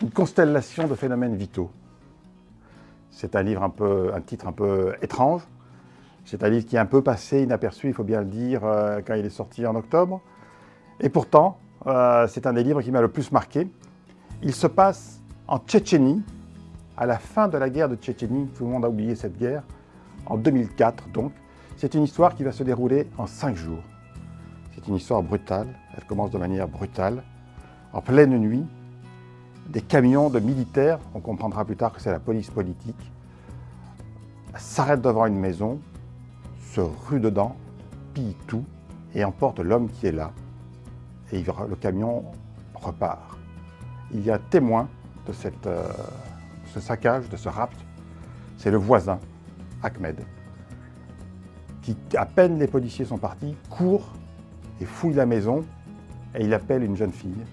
une constellation de phénomènes vitaux. C'est un livre un titre un peu étrange. C'est un livre qui est un peu passé inaperçu, il faut bien le dire, quand il est sorti en octobre. Et pourtant, c'est un des livres qui m'a le plus marqué. Il se passe en Tchétchénie, à la fin de la guerre de Tchétchénie. Tout le monde a oublié cette guerre, en 2004 donc. C'est une histoire qui va se dérouler en 5 jours. C'est une histoire brutale, elle commence de manière brutale. En pleine nuit, des camions de militaires, on comprendra plus tard que c'est la police politique, s'arrêtent devant une maison, se ruent dedans, pillent tout et emportent l'homme qui est là. Et le camion repart. Il y a un témoin de ce saccage, de ce rapt, c'est le voisin, Ahmed, qui, à peine les policiers sont partis, court et fouille la maison et il appelle une jeune fille.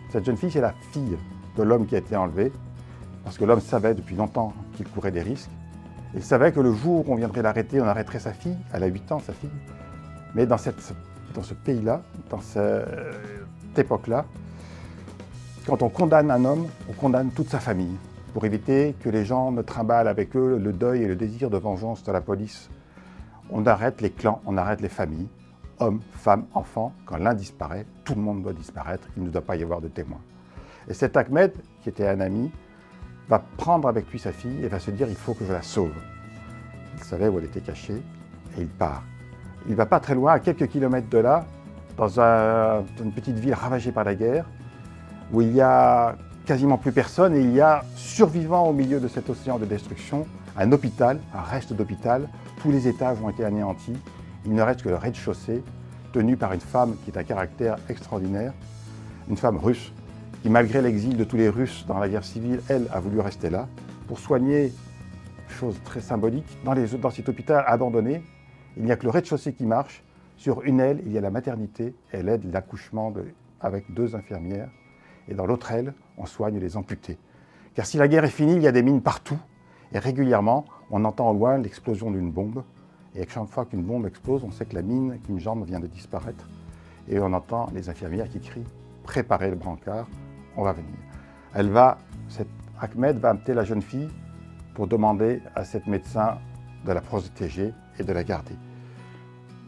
Cette jeune fille, c'est la fille de l'homme qui a été enlevé, parce que l'homme savait depuis longtemps qu'il courait des risques. Il savait que le jour où on viendrait l'arrêter, on arrêterait sa fille. Elle a 8 ans, sa fille. Mais dans ce pays-là, dans cette époque-là, quand on condamne un homme, on condamne toute sa famille, pour éviter que les gens ne trimballent avec eux le deuil et le désir de vengeance de la police. On arrête les clans, on arrête les familles, hommes, femmes, enfants. Quand l'un disparaît, tout le monde doit disparaître, il ne doit pas y avoir de témoins. Et cet Ahmed, qui était un ami, va prendre avec lui sa fille et va se dire « il faut que je la sauve ». Il savait où elle était cachée et il part. Il ne va pas très loin, à quelques kilomètres de là, dans une petite ville ravagée par la guerre, où il y a quasiment plus personne et il y a, survivant au milieu de cet océan de destruction, un hôpital, un reste d'hôpital. Tous les étages ont été anéantis. Il ne reste que le rez-de-chaussée, tenu par une femme qui est un caractère extraordinaire, une femme russe, qui, malgré l'exil de tous les Russes dans la guerre civile, elle a voulu rester là pour soigner, chose très symbolique, dans cet hôpital abandonné. Il n'y a que le rez-de-chaussée qui marche. Sur une aile, il y a la maternité. Elle aide l'accouchement avec 2 infirmières. Et dans l'autre aile, on soigne les amputés. Car si la guerre est finie, il y a des mines partout. Et régulièrement, on entend au loin l'explosion d'une bombe. Et chaque fois qu'une bombe explose, on sait que la mine, qu'une jambe vient de disparaître. Et on entend les infirmières qui crient « Préparez le brancard, on va venir ». Ahmed va amener la jeune fille pour demander à cette médecin de la protéger et de la garder.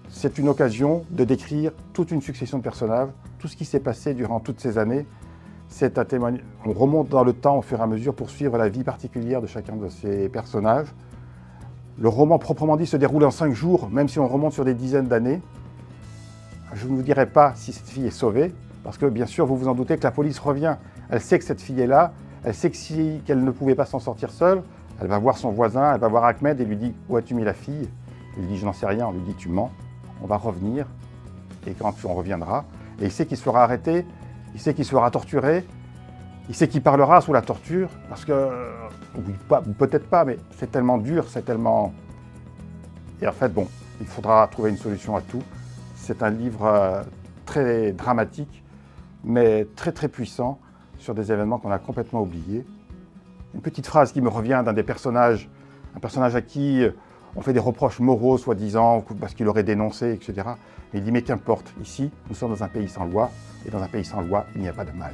C'est une occasion de décrire toute une succession de personnages, tout ce qui s'est passé durant toutes ces années. C'est un témoignage. On remonte dans le temps au fur et à mesure pour suivre la vie particulière de chacun de ces personnages. Le roman proprement dit se déroule en 5 jours, même si on remonte sur des dizaines d'années. Je ne vous dirai pas si cette fille est sauvée, parce que bien sûr, vous vous en doutez que la police revient. Elle sait que cette fille est là, elle sait qu'elle ne pouvait pas s'en sortir seule. Elle va voir son voisin, elle va voir Ahmed et lui dit « Où as-tu mis la fille ?» Il lui dit « Je n'en sais rien ». On lui dit « Tu mens, on va revenir, et quand on reviendra ». Et il sait qu'il se fera arrêter, il sait qu'il se fera torturer, il sait qu'il parlera sous la torture, parce que, ou peut-être pas, mais c'est tellement dur, c'est tellement... Et en fait, bon, il faudra trouver une solution à tout. C'est un livre très dramatique, mais très très puissant, sur des événements qu'on a complètement oubliés. Une petite phrase qui me revient d'un des personnages, un personnage à qui on fait des reproches moraux, soi-disant, parce qu'il aurait dénoncé, etc. Mais il dit « Mais qu'importe, ici, nous sommes dans un pays sans loi, et dans un pays sans loi, il n'y a pas de mal ».